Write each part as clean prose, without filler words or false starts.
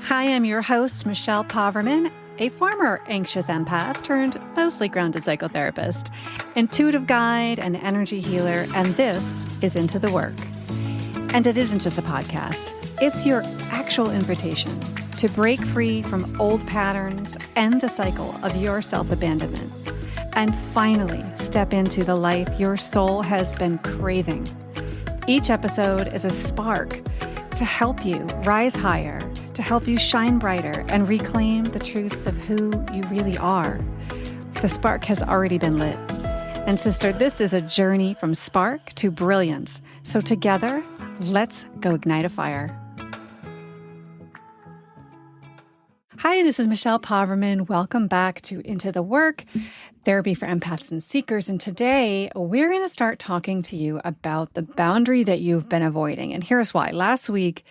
Hi, I'm your host, Michelle Poverman, a former anxious empath turned mostly grounded psychotherapist, intuitive guide, and energy healer, and this is Into the Work. And it isn't just a podcast. It's your actual invitation to break free from old patterns, end the cycle of your self-abandonment, and finally step into the life your soul has been craving. Each episode is a spark to help you rise higher, to help you shine brighter and reclaim the truth of who you really are. The spark has already been lit. And sister, this is a journey from spark to brilliance. So together, let's go ignite a fire. Hi, this is Michelle Poverman. Welcome back to Into the Work, therapy for empaths and seekers. And today we're going to start talking to you about the boundary that you've been avoiding. And here's why. Last week,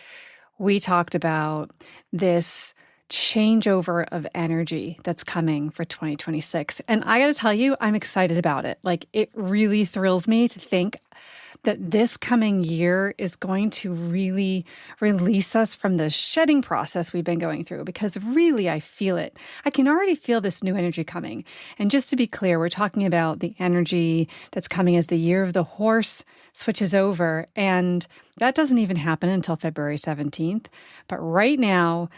we talked about this changeover of energy that's coming for 2026. And I got to tell you, I'm excited about it. Like, it really thrills me to think that this coming year is going to really release us from the shedding process we've been going through, because really I feel it. I can already feel this new energy coming. And just to be clear, we're talking about the energy that's coming as the year of the horse switches over. And that doesn't even happen until February 17th. But right now,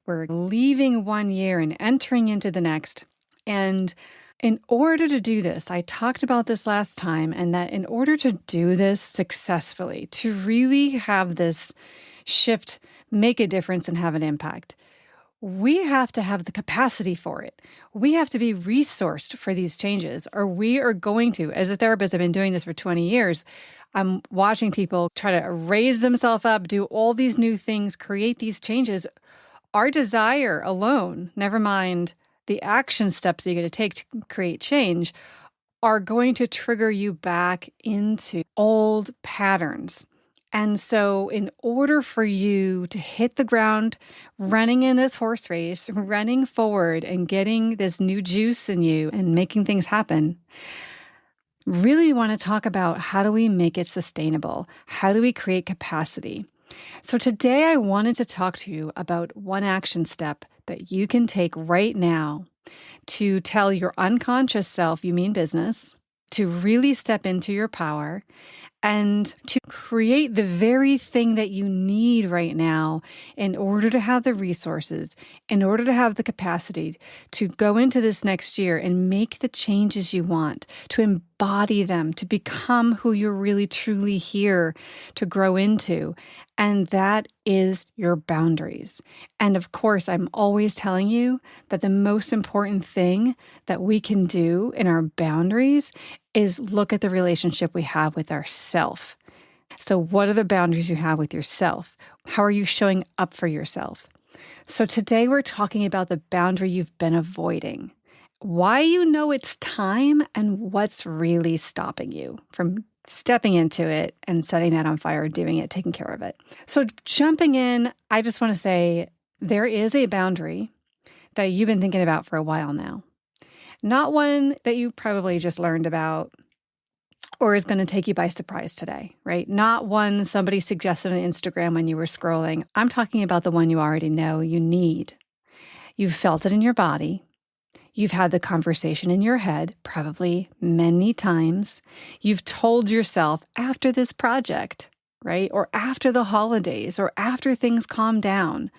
we're leaving one year and entering into the next. And in order to do this, I talked about this last time, and that in order to do this successfully, to really have this shift make a difference and have an impact, we have to have the capacity for it. We have to be resourced for these changes, or we are going to, as a therapist, I've been doing this for 20 years. I'm watching people try to raise themselves up, do all these new things, create these changes. Our desire alone, never mind the action steps that you're going to take to create change, are going to trigger you back into old patterns. And so in order for you to hit the ground running in this horse race, running forward and getting this new juice in you and making things happen, really we want to talk about how do we make it sustainable? How do we create capacity? So today I wanted to talk to you about one action step that you can take right now to tell your unconscious self you mean business, to really step into your power, and to create the very thing that you need right now in order to have the resources, in order to have the capacity to go into this next year and make the changes you want, to embody them, to become who you're really truly here to grow into. And that is your boundaries. And of course, I'm always telling you that the most important thing that we can do in our boundaries is look at the relationship we have with ourself. So what are the boundaries you have with yourself? How are you showing up for yourself? So today we're talking about the boundary you've been avoiding, why you know it's time, and what's really stopping you from stepping into it and setting that on fire, doing it, taking care of it. So jumping in, I just want to say there is a boundary that you've been thinking about for a while now. Not one that you probably just learned about or is going to take you by surprise today, right? Not one somebody suggested on Instagram when you were scrolling. I'm talking about the one you already know you need. You've felt it in your body. You've had the conversation in your head probably many times. You've told yourself after this project, right? Or after the holidays, or after things calm down,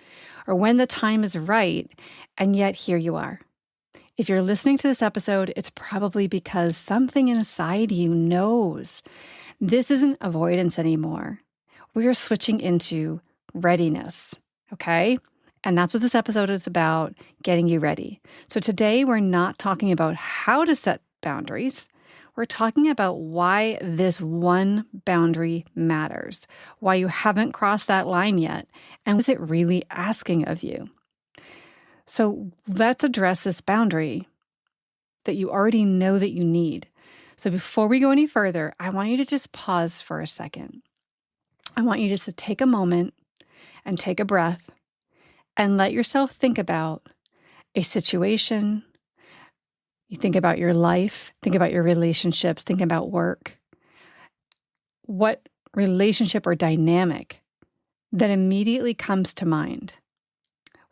or when the time is right, and yet here you are. If you're listening to this episode, it's probably because something inside you knows this isn't avoidance anymore. We are switching into readiness, okay? And that's what this episode is about, getting you ready. So today we're not talking about how to set boundaries. We're talking about why this one boundary matters, why you haven't crossed that line yet, and what is it really asking of you? So let's address this boundary that you already know that you need. So before we go any further, I want you to just pause for a second. I want you just to take a moment and take a breath and let yourself think about a situation. You think about your life, think about your relationships, think about work. What relationship or dynamic that immediately comes to mind?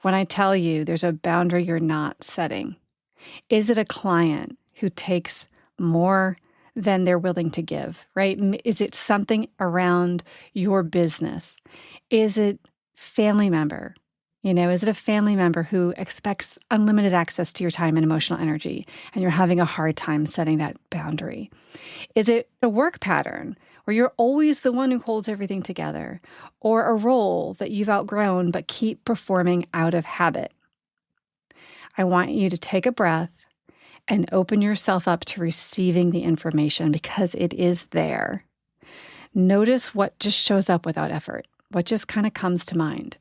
when I tell you there's a boundary you're not setting? Is it a client who takes more than they're willing to give, right? Is it something around your business? Is it family member? Is it a family member who expects unlimited access to your time and emotional energy, and you're having a hard time setting that boundary? Is it a work pattern where you're always the one who holds everything together, or a role that you've outgrown but keep performing out of habit? I want you to take a breath and open yourself up to receiving the information, because it is there. Notice what just shows up without effort, what just kind of comes to mind.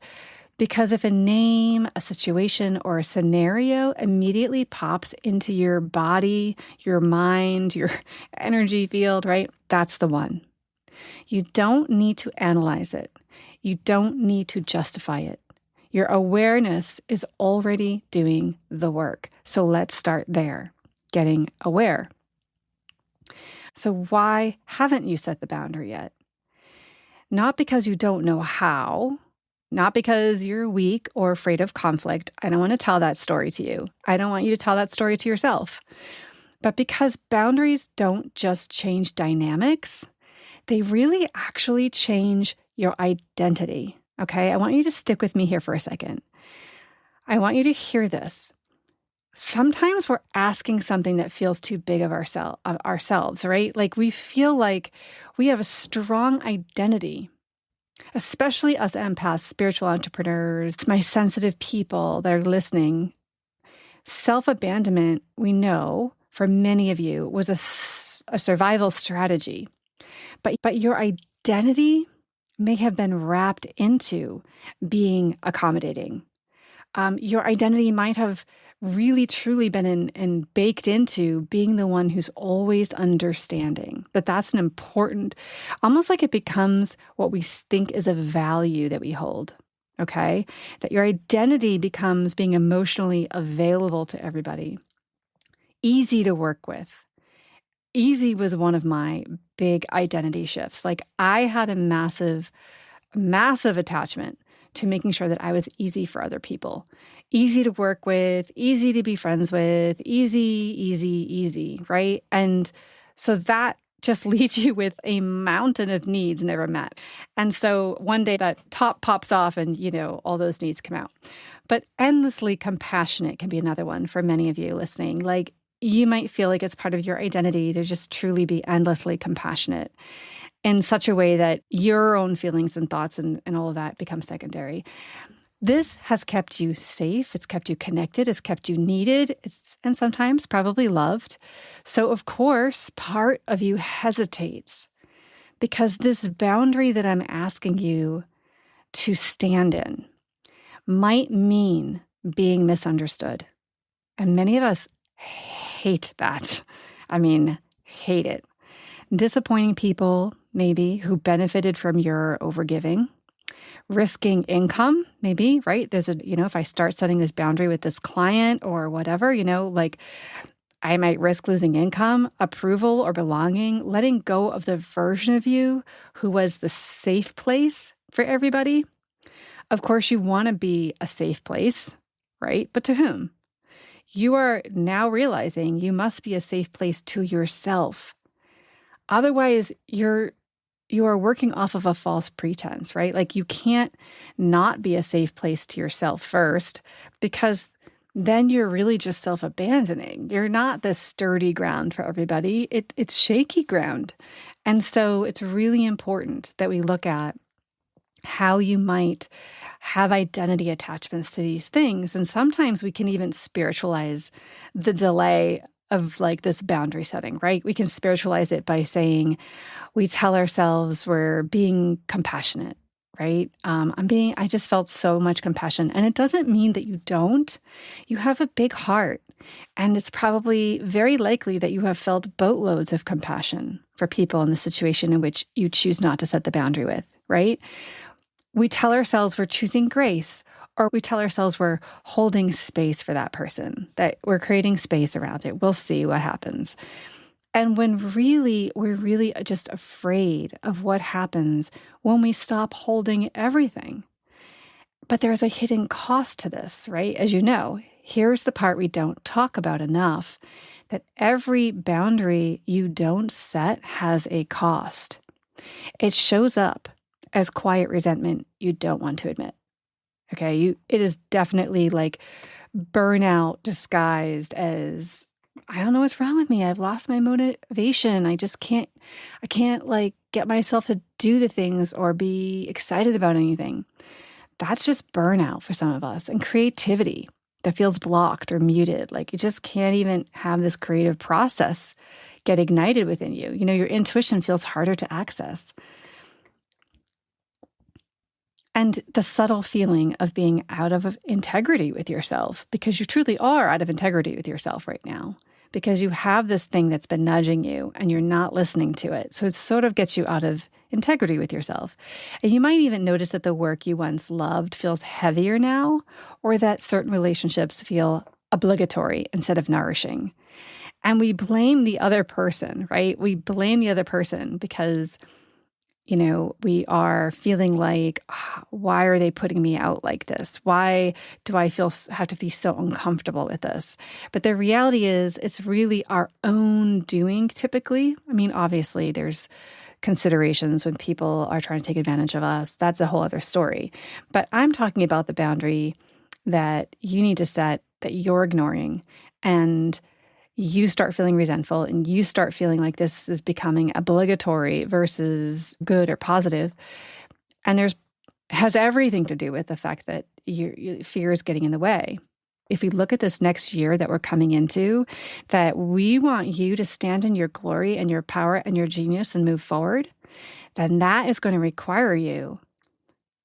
Because if a name, a situation, or a scenario immediately pops into your body, your mind, your energy field, right? That's the one. You don't need to analyze it. You don't need to justify it. Your awareness is already doing the work. So let's start there, getting aware. So why haven't you set the boundary yet? Not because you don't know how, not because you're weak or afraid of conflict. I don't want to tell that story to you. I don't want you to tell that story to yourself. But because boundaries don't just change dynamics, they really actually change your identity. Okay, I want you to stick with me here for a second. I want you to hear this. Sometimes we're asking something that feels too big of ourselves, right? Like we feel like we have a strong identity, especially us empaths, spiritual entrepreneurs, my sensitive people that are listening. Self-abandonment, we know, for many of you, was a survival strategy. But your identity may have been wrapped into being accommodating. Your identity might have really truly been baked into being the one who's always understanding. That's an important, almost like it becomes what we think is a value that we hold, okay? That your identity becomes being emotionally available to everybody, easy to work with. Easy was one of my big identity shifts. Like I had a massive attachment to making sure that I was easy for other people, easy to work with, easy to be friends with, easy, right? And so that just leaves you with a mountain of needs never met. And so one day that top pops off and, all those needs come out. But endlessly compassionate can be another one for many of you listening. Like you might feel like it's part of your identity to just truly be endlessly compassionate in such a way that your own feelings and thoughts and all of that become secondary. This has kept you safe. It's kept you connected. It's kept you needed. And sometimes probably loved. So, of course, part of you hesitates because this boundary that I'm asking you to stand in might mean being misunderstood. And many of us hate that. Hate it. Disappointing people, maybe, who benefited from your overgiving. Risking income, maybe, right? There's if I start setting this boundary with this client or whatever, like I might risk losing income, approval, or belonging, letting go of the version of you who was the safe place for everybody. Of course, you want to be a safe place, right? But to whom? You are now realizing you must be a safe place to yourself. Otherwise, you are working off of a false pretense, right? Like you can't not be a safe place to yourself first, because then you're really just self-abandoning. You're not this sturdy ground for everybody. It's shaky ground. And so it's really important that we look at how you might have identity attachments to these things. And sometimes we can even spiritualize the delay of like this boundary setting, right? We can spiritualize it by saying, we tell ourselves we're being compassionate, right? I just felt so much compassion. And it doesn't mean that you don't. You have a big heart. And it's probably very likely that you have felt boatloads of compassion for people in the situation in which you choose not to set the boundary with, right? We tell ourselves we're choosing grace, or we tell ourselves we're holding space for that person, that we're creating space around it. We'll see what happens. And when really, we're really just afraid of what happens when we stop holding everything. But there's a hidden cost to this, right? As you know, here's the part we don't talk about enough, that every boundary you don't set has a cost. It shows up as quiet resentment you don't want to admit. Okay, it is definitely like burnout disguised as, I don't know what's wrong with me. I've lost my motivation. I can't like get myself to do the things or be excited about anything. That's just burnout for some of us, and creativity that feels blocked or muted. Like you just can't even have this creative process get ignited within you. You know, your intuition feels harder to access. And the subtle feeling of being out of integrity with yourself, because you truly are out of integrity with yourself right now, because you have this thing that's been nudging you and you're not listening to it. So it sort of gets you out of integrity with yourself. And you might even notice that the work you once loved feels heavier now, or that certain relationships feel obligatory instead of nourishing. And we blame the other person, right? We blame the other person because we are feeling like, why are they putting me out like this? Why do I have to be so uncomfortable with this? But the reality is, it's really our own doing typically. I mean, obviously, there's considerations when people are trying to take advantage of us. That's a whole other story. But I'm talking about the boundary that you need to set that you're ignoring, and you start feeling resentful and you start feeling like this is becoming obligatory versus good or positive. And has everything to do with the fact that your fear is getting in the way. If we look at this next year that we're coming into, that we want you to stand in your glory and your power and your genius and move forward, then that is going to require you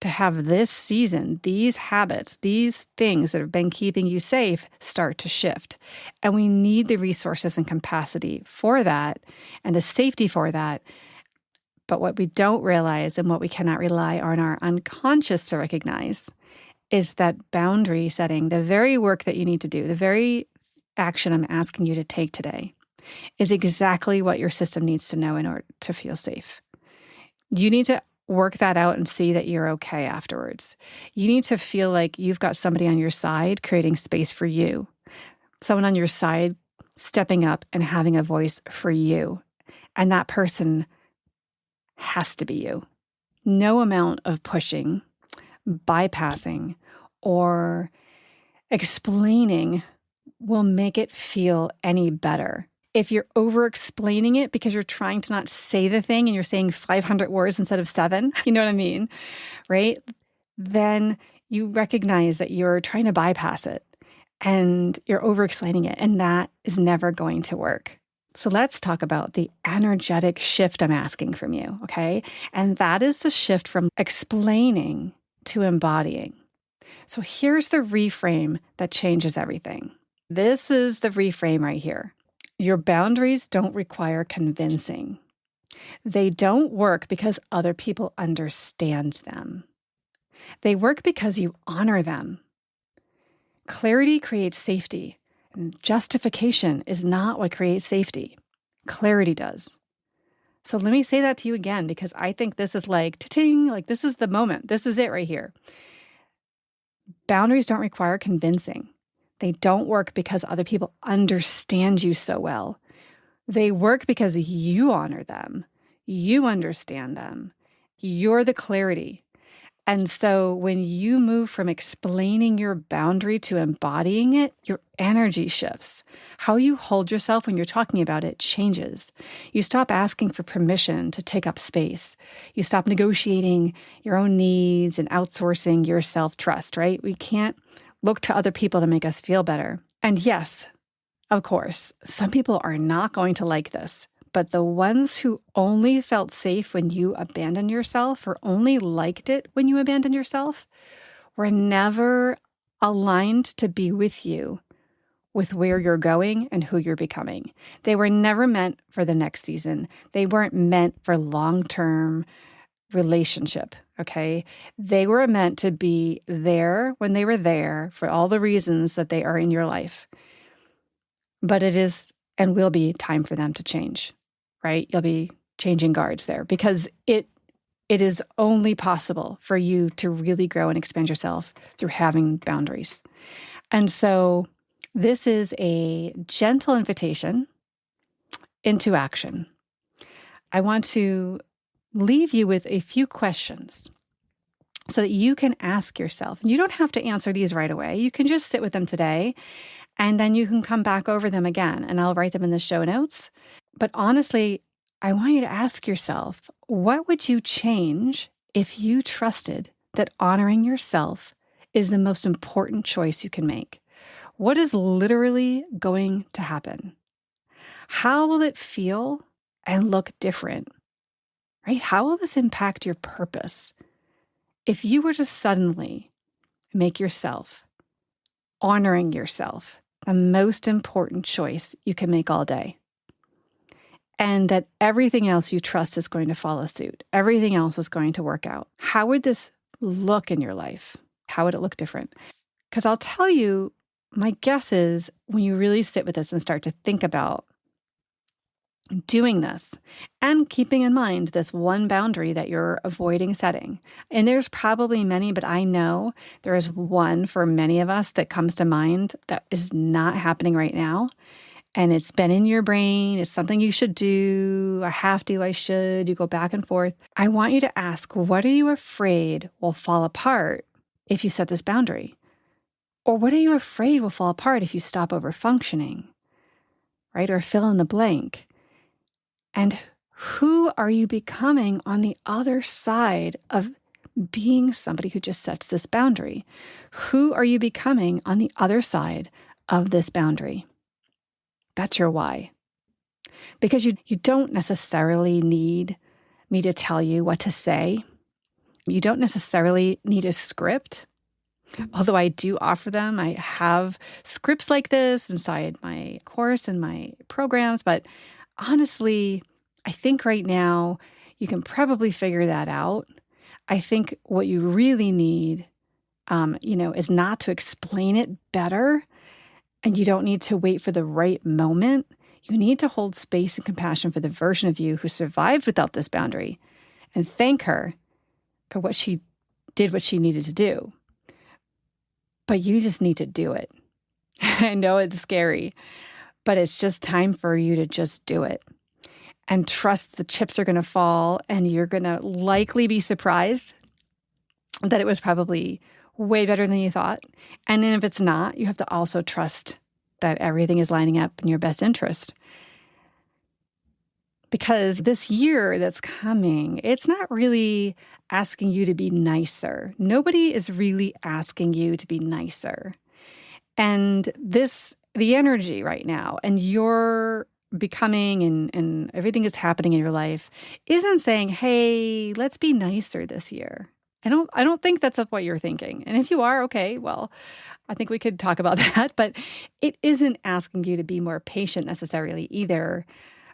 to have this season, these habits, these things that have been keeping you safe start to shift. And we need the resources and capacity for that and the safety for that. But what we don't realize and what we cannot rely on our unconscious to recognize is that boundary setting, the very work that you need to do, the very action I'm asking you to take today, is exactly what your system needs to know in order to feel safe. You need to work that out and see that you're okay afterwards. You need to feel like you've got somebody on your side creating space for you, someone on your side stepping up and having a voice for you. And that person has to be you. No amount of pushing, bypassing, or explaining will make it feel any better. If you're over-explaining it because you're trying to not say the thing and you're saying 500 words instead of 7, you know what I mean, right? Then you recognize that you're trying to bypass it and you're over-explaining it, and that is never going to work. So let's talk about the energetic shift I'm asking from you, okay? And that is the shift from explaining to embodying. So here's the reframe that changes everything. This is the reframe right here. Your boundaries don't require convincing. They don't work because other people understand them. They work because you honor them. Clarity creates safety, and justification is not what creates safety. Clarity does. So let me say that to you again, because I think this is like, ta-ting, like this is the moment. This is it right here. Boundaries don't require convincing. They don't work because other people understand you so well. They work because you honor them. You understand them. You're the clarity. And so when you move from explaining your boundary to embodying it, your energy shifts. How you hold yourself when you're talking about it changes. You stop asking for permission to take up space. You stop negotiating your own needs and outsourcing your self-trust, right? We can't look to other people to make us feel better. And yes, of course, some people are not going to like this. But the ones who only felt safe when you abandoned yourself, or only liked it when you abandoned yourself, were never aligned to be with you, with where you're going and who you're becoming. They were never meant for the next season. They weren't meant for long-term relationship, okay? They were meant to be there when they were there for all the reasons that they are in your life. But it is and will be time for them to change. Right? You'll be changing guards there because It is only possible for you to really grow and expand yourself through having boundaries. And so this is a gentle invitation into action. I want to leave you with a few questions so that you can ask yourself. And you don't have to answer these right away. You can just sit with them today, and then you can come back over them again, and I'll write them in the show notes. But honestly, I want you to ask yourself, what would you change if you trusted that honoring yourself is the most important choice you can make? What is literally going to happen? How will it feel and look different? Right? How will this impact your purpose? If you were to suddenly make yourself, honoring yourself, the most important choice you can make all day, and that everything else you trust is going to follow suit, everything else is going to work out, how would this look in your life? How would it look different? Because I'll tell you, my guess is when you really sit with this and start to think about doing this and keeping in mind this one boundary that you're avoiding setting. And there's probably many, but I know there is one for many of us that comes to mind that is not happening right now. And it's been in your brain. It's something you should do. I have to, I should. You go back and forth. I want you to ask, what are you afraid will fall apart if you set this boundary? Or what are you afraid will fall apart if you stop over functioning? Right? Or fill in the blank. And who are you becoming on the other side of being somebody who just sets this boundary? Who are you becoming on the other side of this boundary? That's your why. Because you don't necessarily need me to tell you what to say. You don't necessarily need a script, although I do offer them. I have scripts like this inside my course and my programs, but honestly, I think right now you can probably figure that out. I think what you really need, is not to explain it better, and you don't need to wait for the right moment. You need to hold space and compassion for the version of you who survived without this boundary and thank her for what she did, what she needed to do. But you just need to do it. I know it's scary, but it's just time for you to just do it and trust the chips are going to fall, and you're going to likely be surprised that it was probably way better than you thought. And then if it's not, you have to also trust that everything is lining up in your best interest. Because this year that's coming, it's not really asking you to be nicer. Nobody is really asking you to be nicer. And the energy right now, and your becoming and everything is happening in your life isn't saying, hey, let's be nicer this year. I don't think that's what you're thinking. And if you are, okay, well, I think we could talk about that. But it isn't asking you to be more patient necessarily either.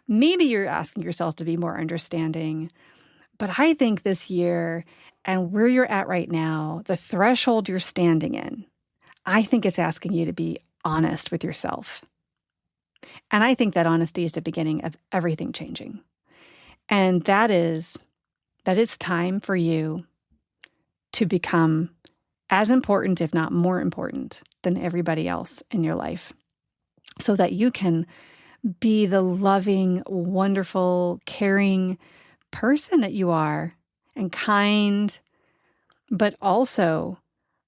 Maybe you're asking yourself to be more understanding. But I think this year and where you're at right now, the threshold you're standing in, I think it's asking you to be honest with yourself. And I think that honesty is the beginning of everything changing. And that it's time for you to become as important, if not more important, than everybody else in your life, so that you can be the loving, wonderful, caring person that you are, and kind, but also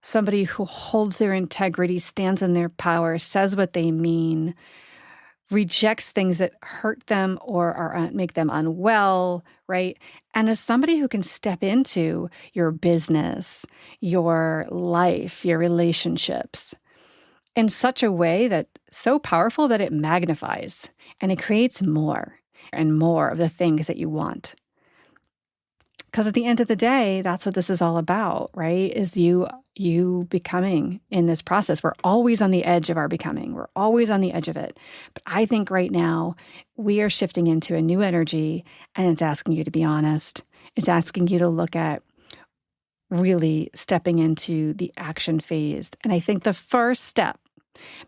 somebody who holds their integrity, stands in their power, says what they mean, rejects things that hurt them or make them unwell, right? And as somebody who can step into your business, your life, your relationships in such a way that's so powerful that it magnifies and it creates more and more of the things that you want. Because at the end of the day, that's what this is all about, right? Is you becoming in this process. We're always on the edge of our becoming. We're always on the edge of it. But I think right now we are shifting into a new energy, and it's asking you to be honest. It's asking you to look at really stepping into the action phase. And I think the first step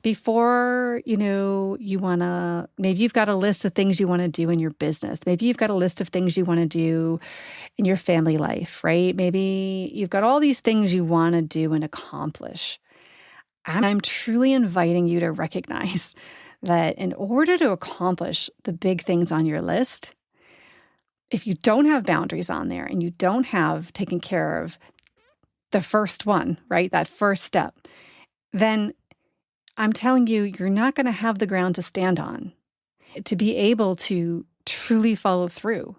Before, maybe you've got a list of things you want to do in your business. Maybe you've got a list of things you want to do in your family life, right? Maybe you've got all these things you want to do and accomplish. And I'm truly inviting you to recognize that in order to accomplish the big things on your list, if you don't have boundaries on there and you don't have taken care of the first one, right, that first step, then I'm telling you, you're not going to have the ground to stand on to be able to truly follow through.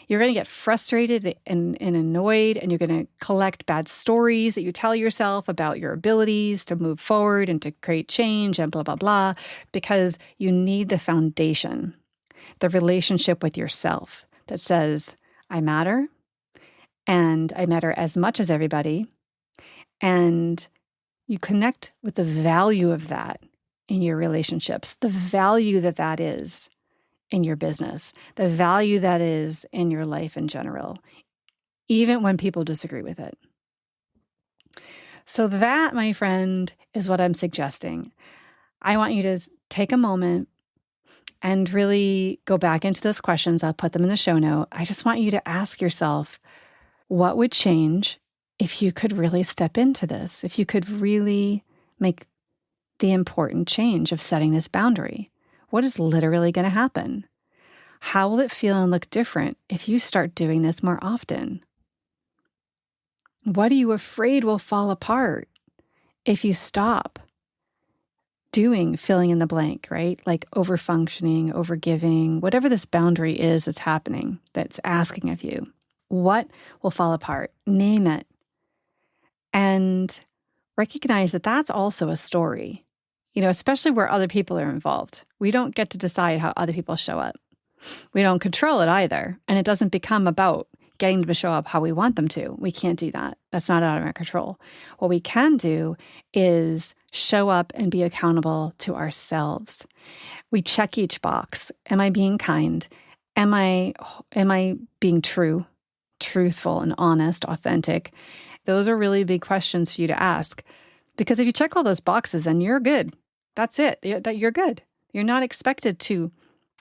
You're going to get frustrated and annoyed, and you're going to collect bad stories that you tell yourself about your abilities to move forward and to create change and blah, blah, blah, because you need the foundation, the relationship with yourself that says, I matter, and I matter as much as everybody, and you connect with the value of that in your relationships, the value that that is in your business, the value that is in your life in general, even when people disagree with it. So that, my friend, is what I'm suggesting. I want you to take a moment and really go back into those questions. I'll put them in the show note. I just want you to ask yourself, what would change if you could really step into this, if you could really make the important change of setting this boundary? What is literally going to happen? How will it feel and look different if you start doing this more often? What are you afraid will fall apart if you stop doing filling in the blank, right? Like overfunctioning, overgiving, whatever this boundary is that's happening, that's asking of you. What will fall apart? Name it. And recognize that that's also a story, especially where other people are involved. We don't get to decide how other people show up. We don't control it either. And it doesn't become about getting them to show up how we want them to. We can't do that. That's not out of our control. What we can do is show up and be accountable to ourselves. We check each box. Am I being kind? Am I being true, truthful and honest, authentic? Those are really big questions for you to ask. Because if you check all those boxes, then you're good. That's it. You're good. You're not expected to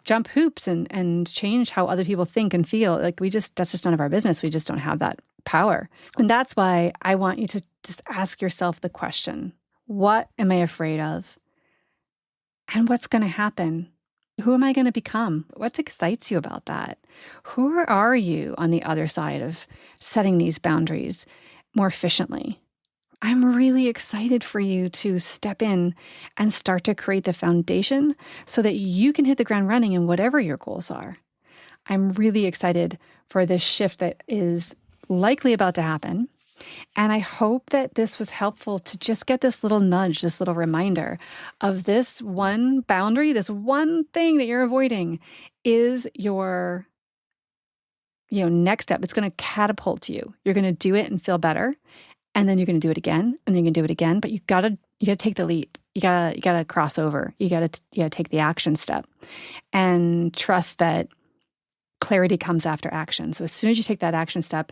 jump hoops and change how other people think and feel. That's just none of our business. We just don't have that power. And that's why I want you to just ask yourself the question, what am I afraid of? And what's going to happen? Who am I going to become? What excites you about that? Who are you on the other side of setting these boundaries more efficiently? I'm really excited for you to step in and start to create the foundation so that you can hit the ground running in whatever your goals are. I'm really excited for this shift that is likely about to happen. And I hope that this was helpful to just get this little nudge, this little reminder of this one boundary, this one thing that you're avoiding is your next step. It's going to catapult you. You're going to do it and feel better. And then you're going to do it again, and then you're going to do it again. But you gotta take the leap. You gotta cross over. You gotta take the action step, and trust that clarity comes after action. So as soon as you take that action step,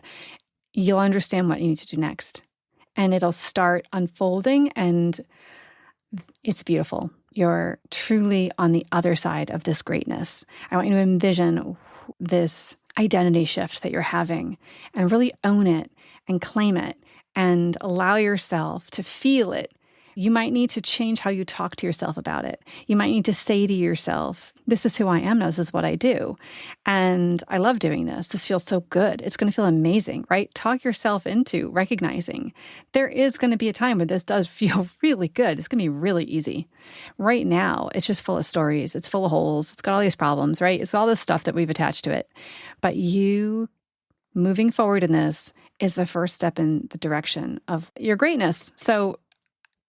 you'll understand what you need to do next, and it'll start unfolding. And it's beautiful. You're truly on the other side of this greatness. I want you to envision this identity shift that you're having, and really own it and claim it. And allow yourself to feel it. You might need to change how you talk to yourself about it. You might need to say to yourself, this is who I am now. This is what I do. And I love doing this. This feels so good. It's going to feel amazing, right? Talk yourself into recognizing there is going to be a time when this does feel really good. It's going to be really easy. Right now, it's just full of stories. It's full of holes. It's got all these problems, right? It's all this stuff that we've attached to it. But you moving forward in this is the first step in the direction of your greatness. So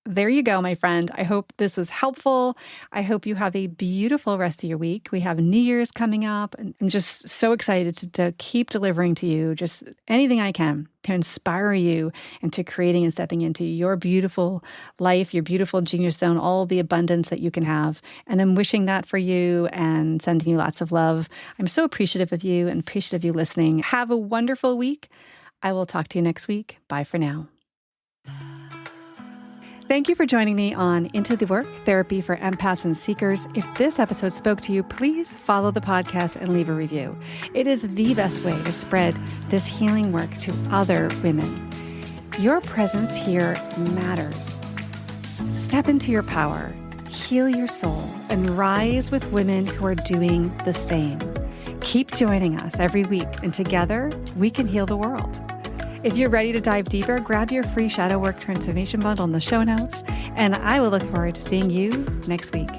there you go, my friend. I hope this was helpful. I hope you have a beautiful rest of your week. We have New Year's coming up, and I'm just so excited to keep delivering to you just anything I can to inspire you into creating and stepping into your beautiful life, your beautiful genius zone, all the abundance that you can have. And I'm wishing that for you and sending you lots of love. I'm so appreciative of you and appreciative of you listening. Have a wonderful week. I will talk to you next week. Bye for now. Thank you for joining me on Into the Work, Therapy for Empaths and Seekers. If this episode spoke to you, please follow the podcast and leave a review. It is the best way to spread this healing work to other women. Your presence here matters. Step into your power, heal your soul, and rise with women who are doing the same. Keep joining us every week, and together we can heal the world. If you're ready to dive deeper, grab your free Shadow Work Transformation Bundle in the show notes, and I will look forward to seeing you next week.